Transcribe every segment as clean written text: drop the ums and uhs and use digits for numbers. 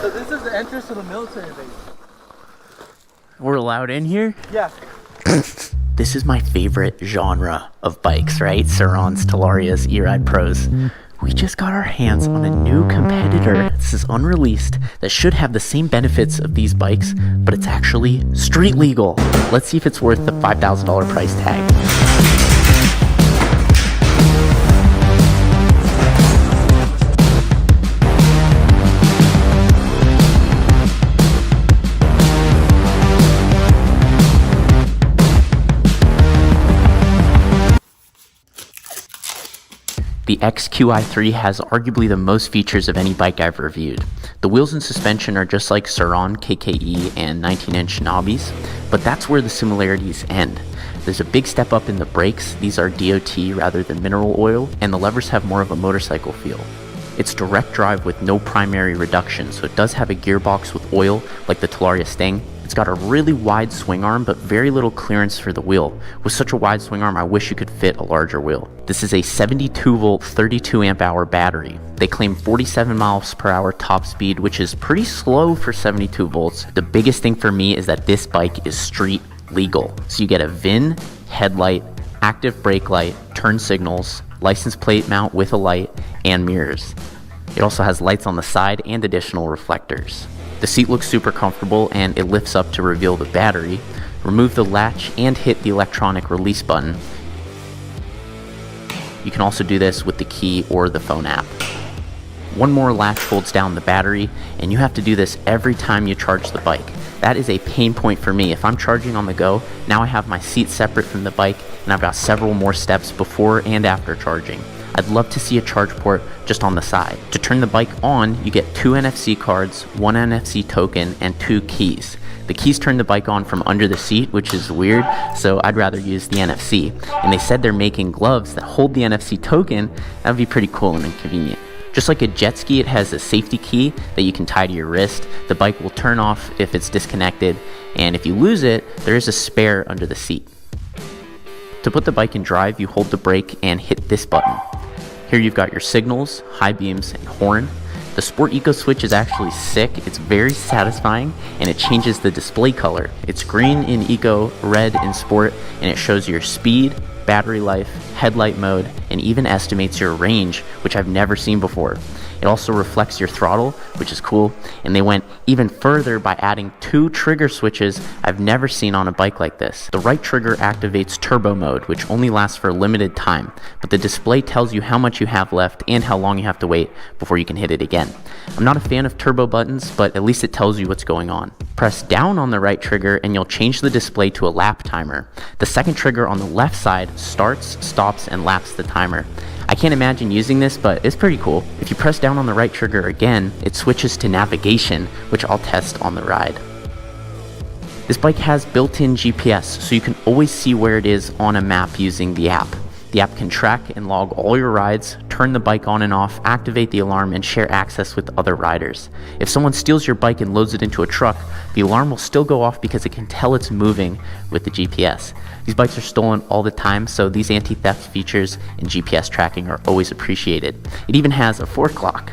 So this is the entrance to the military base. We're allowed in here? Yeah. This is my favorite genre of bikes, right? Surrons, Talarias, E-Ride Pros. We just got our hands on a new competitor. This is unreleased that should have the same benefits of these bikes, but it's actually street legal. Let's see if it's worth the $5,000 price tag. The XQi3 has arguably the most features of any bike I've reviewed. The wheels and suspension are just like Surron, KKE, and 19-inch knobbies, but that's where the similarities end. There's a big step up in the brakes. These are DOT rather than mineral oil, and the levers have more of a motorcycle feel. It's direct drive with no primary reduction, so it does have a gearbox with oil like the Talaria Sting. It's got a really wide swing arm, but very little clearance for the wheel. With such a wide swing arm, I wish you could fit a larger wheel. This is a 72 volt, 32 amp hour battery. They claim 47 miles per hour top speed, which is pretty slow for 72 volts. The biggest thing for me is that this bike is street legal. So you get a VIN, headlight, active brake light, turn signals, license plate mount with a light, and mirrors. It also has lights on the side and additional reflectors. The seat looks super comfortable and it lifts up to reveal the battery. Remove the latch and hit the electronic release button. You can also do this with the key or the phone app. One more latch holds down the battery, and you have to do this every time you charge the bike. That is a pain point for me. If I'm charging on the go, now I have my seat separate from the bike and I've got several more steps before and after charging. I'd love to see a charge port just on the side. To turn the bike on, you get 2 NFC cards, 1 NFC token, and 2 keys. The keys turn the bike on from under the seat, which is weird, so I'd rather use the NFC. And they said they're making gloves that hold the NFC token. That would be pretty cool and inconvenient. Just like a jet ski, it has a safety key that you can tie to your wrist. The bike will turn off if it's disconnected, and if you lose it, there is a spare under the seat. To put the bike in drive, you hold the brake and hit this button. Here you've got your signals, high beams, and horn. The Sport Eco switch is actually sick. It's very satisfying, and it changes the display color. It's green in Eco, red in Sport, and it shows your speed, battery life, headlight mode, and even estimates your range, which I've never seen before. It also reflects your throttle, which is cool, and they went even further by adding 2 trigger switches I've never seen on a bike like this. The right trigger activates turbo mode, which only lasts for a limited time, but the display tells you how much you have left and how long you have to wait before you can hit it again. I'm not a fan of turbo buttons, but at least it tells you what's going on. Press down on the right trigger and you'll change the display to a lap timer. The second trigger on the left side starts, stops, and laps the timer. I can't imagine using this, but it's pretty cool. If you press down on the right trigger again, it switches to navigation, which I'll test on the ride. This bike has built-in GPS, so you can always see where it is on a map using the app. The app can track and log all your rides, turn the bike on and off, activate the alarm, and share access with other riders. If someone steals your bike and loads it into a truck, the alarm will still go off because it can tell it's moving with the GPS. These bikes are stolen all the time, so these anti-theft features and GPS tracking are always appreciated. It even has a fork lock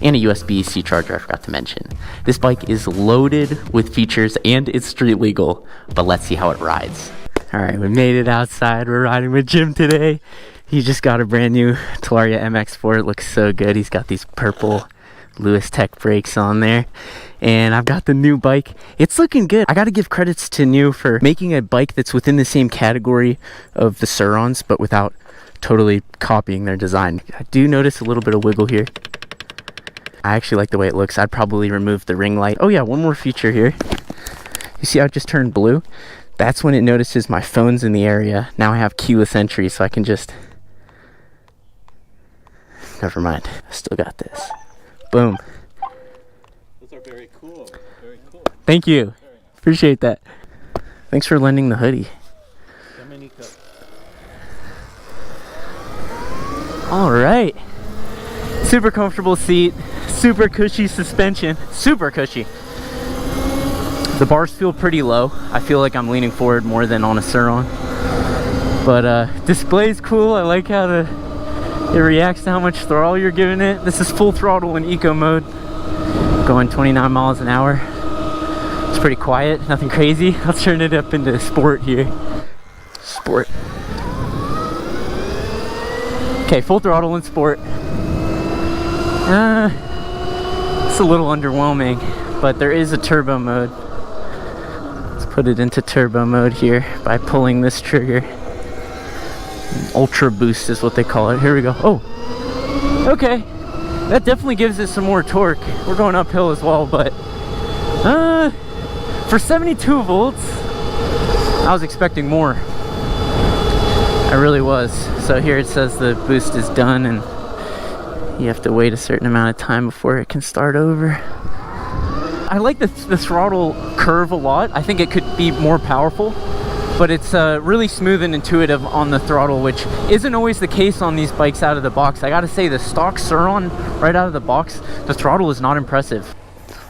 and a USB-C charger I forgot to mention. This bike is loaded with features and it's street legal, but let's see how it rides. All right, we made it outside. We're riding with Jim today. He just got a brand new Talaria MX4. It looks so good. He's got these purple Lewis Tech brakes on there. And I've got the new bike. It's looking good. I got to give credits to New for making a bike that's within the same category of the Surrons, but without totally copying their design. I do notice a little bit of wiggle here. I actually like the way it looks. I'd probably remove the ring light. Oh yeah, one more feature here. You see how it just turned blue? That's when it notices my phone's in the area. Now I have keyless entry, so I can just... Never mind. I still got this. Boom. Those are very cool. Very cool. Thank you. Appreciate that. Thanks for lending the hoodie. All right. Super comfortable seat. Super cushy suspension. Super cushy. The bars feel pretty low. I feel like I'm leaning forward more than on a Surron. But display's cool. I like how it reacts to how much throttle you're giving it. This is full throttle in eco mode. Going 29 miles an hour. It's pretty quiet, nothing crazy. I'll turn it up into sport here. Sport. Okay, full throttle in sport. It's a little underwhelming, but there is a turbo mode. Let's put it into turbo mode here by pulling this trigger. Ultra boost is what they call it. Here we go. Oh, okay. That definitely gives it some more torque. We're going uphill as well, but for 72 volts, I was expecting more. I really was. So here it says the boost is done and you have to wait a certain amount of time before it can start over. I like the throttle curve a lot. I think it could be more powerful, but it's really smooth and intuitive on the throttle, which isn't always the case on these bikes out of the box. I gotta say, the stock Surron right out of the box, the throttle is not impressive.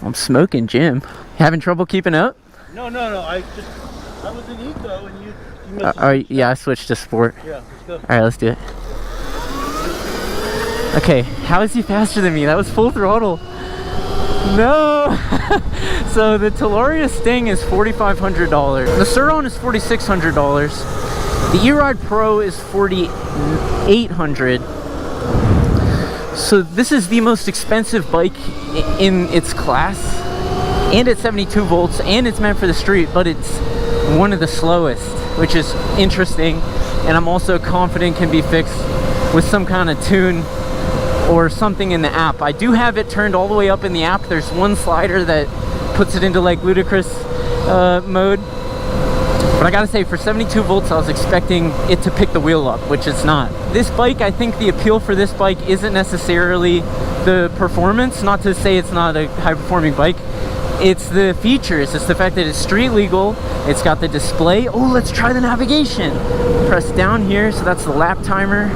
I'm smoking, Jim. Having trouble keeping up? No. I was in eco and you missed yeah, I switched to sport. Yeah, let's go. All right, let's do it. Okay, how is he faster than me? That was full throttle. No! So the Talaria Sting is $4,500. The Surron is $4,600. The E-Ride Pro is $4,800. So this is the most expensive bike in its class. And it's 72 volts, and it's meant for the street, but it's one of the slowest, which is interesting. And I'm also confident can be fixed with some kind of tune or something in the app. I do have it turned all the way up in the app. There's one slider that puts it into like ludicrous mode. But I gotta say, for 72 volts, I was expecting it to pick the wheel up, which it's not. This bike, I think the appeal for this bike isn't necessarily the performance. Not to say it's not a high-performing bike. It's the features. It's the fact that it's street legal. It's got the display. Oh, let's try the navigation. Press down here, so that's the lap timer.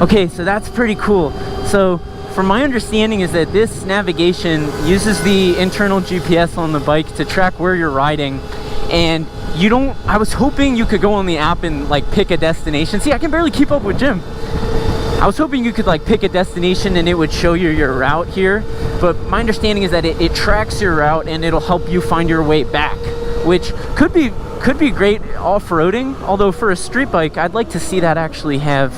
Okay, so that's pretty cool. So from my understanding is that this navigation uses the internal GPS on the bike to track where you're riding, and you don't, I was hoping you could go on the app and like pick a destination. See, I can barely keep up with Jim. I was hoping you could like pick a destination and it would show you your route here, but my understanding is that it tracks your route and it'll help you find your way back, which could be great off-roading. Although for a street bike, I'd like to see that actually have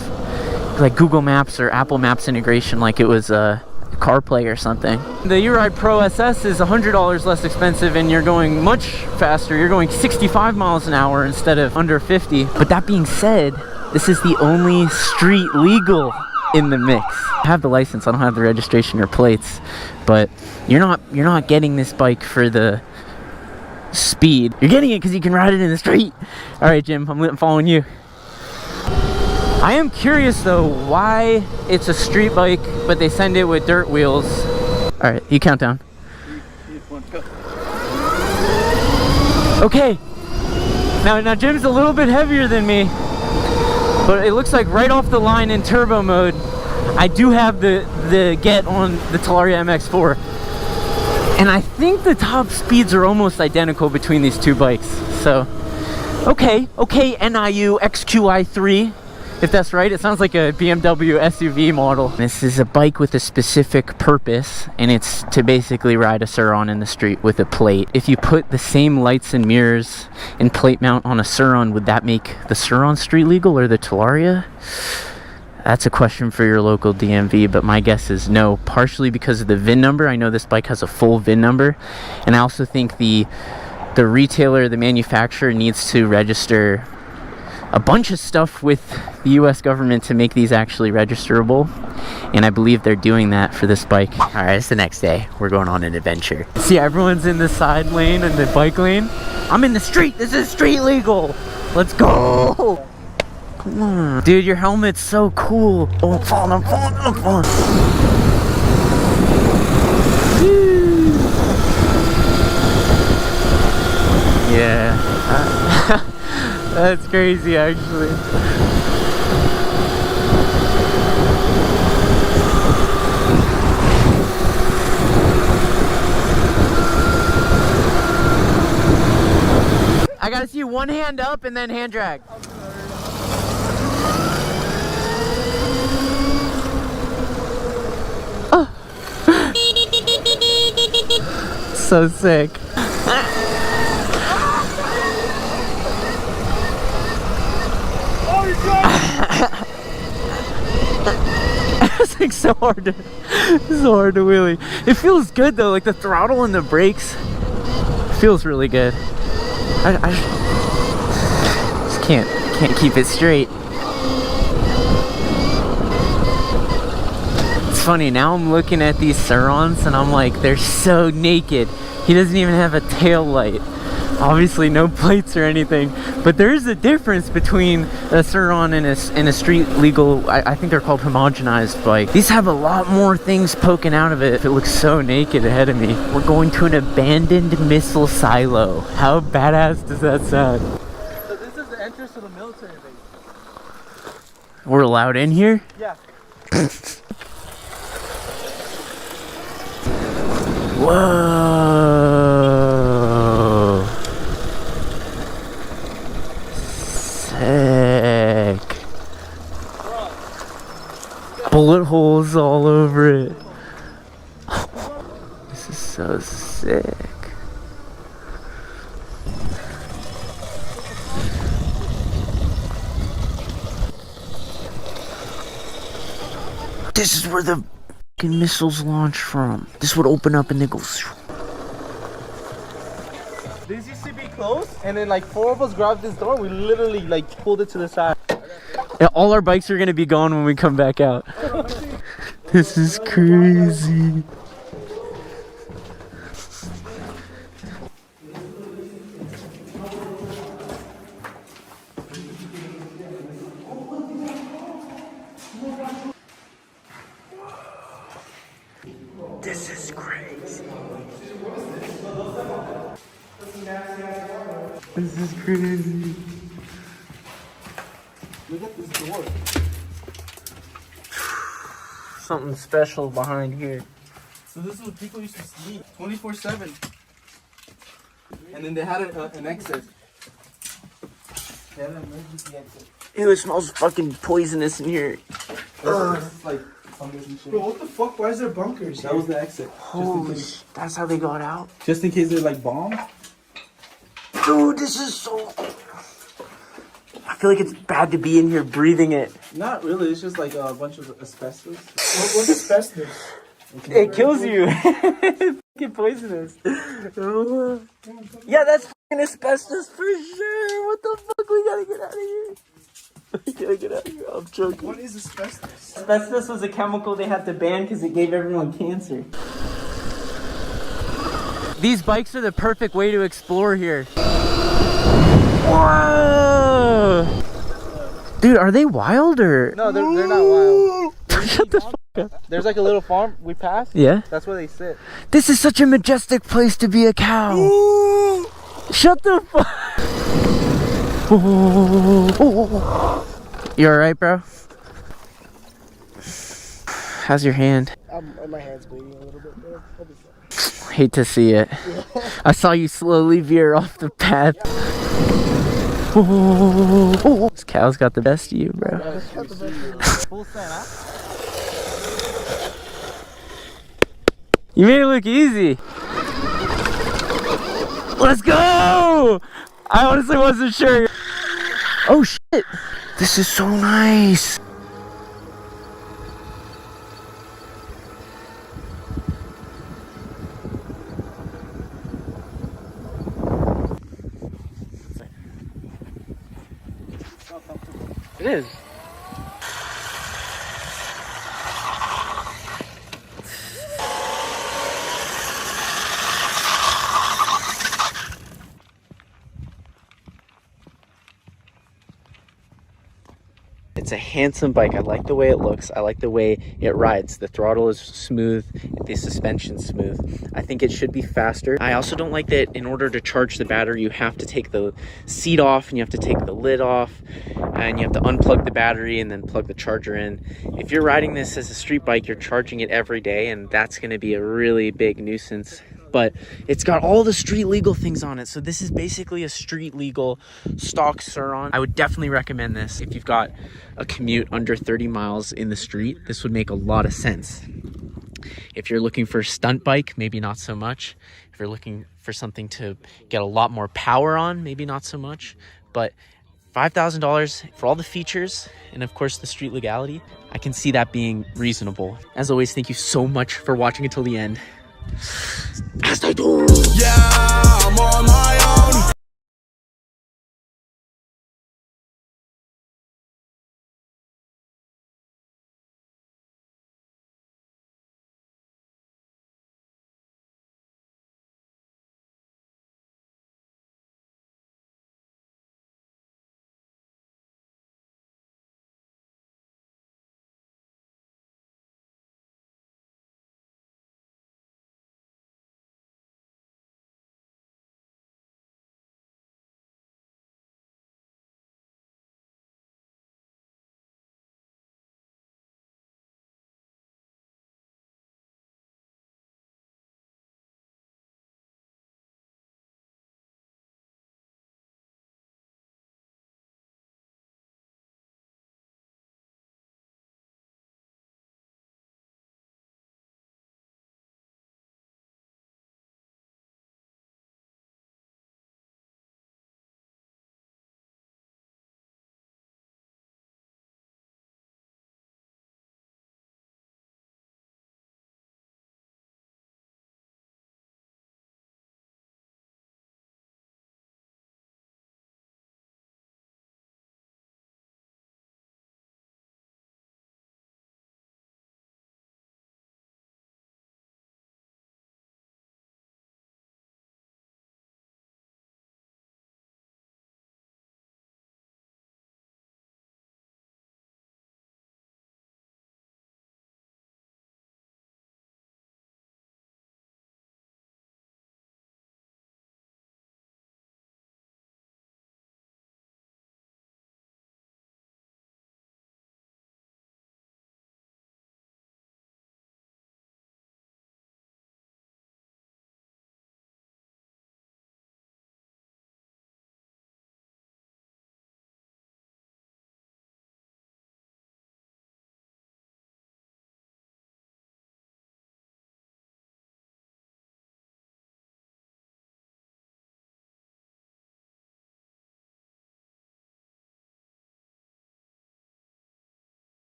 like Google Maps or Apple Maps integration, like it was CarPlay or something. The E-Ride Pro SS is $100 less expensive and you're going much faster. You're going 65 miles an hour instead of under 50. But that being said, this is the only street legal in the mix. I have the license, I don't have the registration or plates, but you're not getting this bike for the speed. You're getting it because you can ride it in the street. All right, Jim, I'm following you. I am curious though why it's a street bike but they send it with dirt wheels. All right, you count down. 3, 2, 1, go. Okay, now Jim's a little bit heavier than me, but it looks like right off the line in turbo mode I do have the get on the Talaria MX4, and I think the top speeds are almost identical between these two bikes. So okay, NIU XQi3. If that's right, it sounds like a BMW SUV model. This is a bike with a specific purpose, and it's to basically ride a Surron in the street with a plate. If you put the same lights and mirrors and plate mount on a Surron, would that make the Surron street legal or the Talaria? That's a question for your local DMV, but my guess is no, partially because of the VIN number. I know this bike has a full VIN number, and I also think the retailer, the manufacturer, needs to register a bunch of stuff with the US government to make these actually registerable, and I believe they're doing that for this bike. All right, it's the next day. We're going on an adventure. See, everyone's in the side lane and the bike lane. I'm in the street. This is street legal. Let's go. Come on. Dude, your helmet's so cool. Oh, I'm falling. Yeah. That's crazy, actually. I gotta see one hand up and then hand drag. So sick. It's like so hard to wheelie. It feels good though, like the throttle and the brakes feels really good. I just can't keep it straight. It's funny, now I'm looking at these Surrons and I'm like, they're so naked. He doesn't even have a tail light. Obviously no plates or anything, but there is a difference between a Surron and a street legal, I think they're called homogenized bike. These have a lot more things poking out of it. It looks so naked ahead of me. We're going to an abandoned missile silo. How badass does that sound? So this is the entrance to the military base. We're allowed in here? Yeah. Whoa. Sick. Bullet holes all over it. This is so sick. This is where the fucking missiles launch from. This would open up and they go. This used to be closed, and then like 4 of us grabbed this door. We literally like pulled it to the side. Yeah, all our bikes are gonna be gone when we come back out. This is crazy. This is crazy. This is crazy. Look at this door. Something special behind here. So this is what people used to sleep 24/7. And then they had an exit. They had an emergency exit. Ew, it smells fucking poisonous in here. This is like fungus and shit. Bro, what the fuck? Why is there bunkers? That was the exit. Holy sh! That's how they got out. Just in case they're like bombed. Dude, this is so. I feel like it's bad to be in here breathing it. Not really. It's just like a bunch of asbestos. What's asbestos? It kills you. Fucking poisonous. Yeah, that's fucking asbestos for sure. What the fuck? We gotta get out of here. We gotta get out of here. I'm joking. What is asbestos? Asbestos was a chemical they had to ban because it gave everyone cancer. These bikes are the perfect way to explore here. Whoa! Dude, are they wild or? No, they're not wild. Shut the fuck up. There's like a little farm we passed. Yeah? That's where they sit. This is such a majestic place to be a cow. Shut the fuck. You alright, bro? How's your hand? My hand's bleeding a little bit, but I'll be fine. Hate to see it. I saw you slowly veer off the path. This cow's got the best of you, bro. Full send, huh? You made it look easy. Let's go! I honestly wasn't sure. Oh shit! This is so nice. It is. It's a handsome bike. I like the way it looks. I like the way it rides. The throttle is smooth. The suspension's smooth. I think it should be faster. I also don't like that in order to charge the battery, you have to take the seat off and you have to take the lid off and you have to unplug the battery and then plug the charger in. If you're riding this as a street bike, you're charging it every day and that's going to be a really big nuisance. But it's got all the street legal things on it. So this is basically a street legal stock Surron. I would definitely recommend this if you've got a commute under 30 miles in the street. This would make a lot of sense. If you're looking for a stunt bike, maybe not so much. If you're looking for something to get a lot more power on, maybe not so much. But $5,000 for all the features and of course the street legality, I can see that being reasonable. As always, thank you so much for watching until the end. As I do. Yeah.